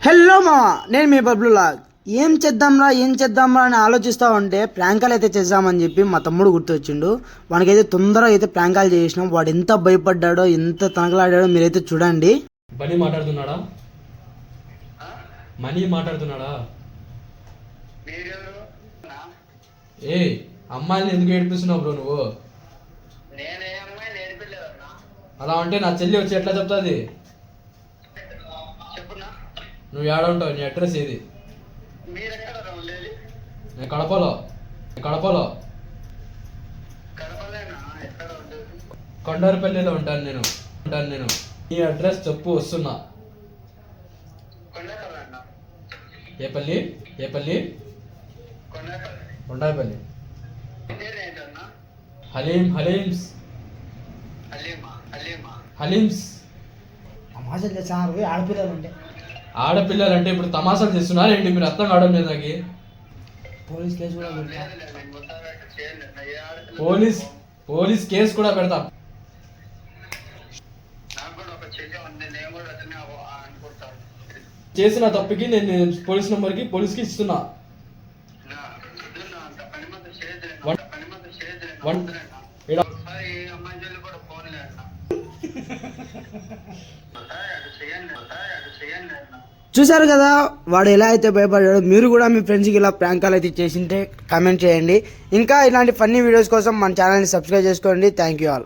Hello మా నేను మీ బబ్లులాగ్. ఏం చేద్దాంరా అని ఆలోచిస్తూ ఉంటే ప్రాంకాలు అయితే చేద్దామని చెప్పి మా తమ్ముడు గుర్తొచ్చిండు. వానికైతే తొందరగా అయితే ప్రాంకాలు చేసినాం. వాడు ఎంత భయపడ్డాడో ఎంత తనకలాడాడో మీరైతే చూడండి. మనీ మాట్లాడుతున్నాడా ఏ అమ్మాయిని ఎందుకు ఏడిపిస్తున్నావు బ్రో నువ్వు? అలా అంటే నా చెల్లి వచ్చి ఎట్లా చెప్తాది? నువ్వు ఏడ ఉంటావు? నీ అడ్రస్ ఏది? నేను కడపలో కొండారపల్లిలో ఉంటాను నేను నీ అడ్రస్ చెప్పు, వస్తున్నా. ఏ పల్లి? కొండారపల్లి. హలీమ్స్. ఆడపిల్లలంటే ఇప్పుడు తమాషాలు చేస్తున్నారు ఏంటి? మీరు అర్థం కావడం లేదు నాకు. పోలీస్ కేసు కూడా పెడతాం. చేసిన తప్పుకి నేను పోలీస్ నెంబర్కి పోలీస్కి ఇస్తున్నా. చూసారు కదా వాడు ఎలా అయితే భయపడ్డాడు. మీరు కూడా మీ ఫ్రెండ్స్కి ఇలా ప్రాంకాలు అయితే చేసింటే కామెంట్ చేయండి. ఇంకా ఇలాంటి ఫన్నీ వీడియోస్ కోసం మన ఛానల్ని సబ్స్క్రైబ్ చేసుకోండి. Thank you all.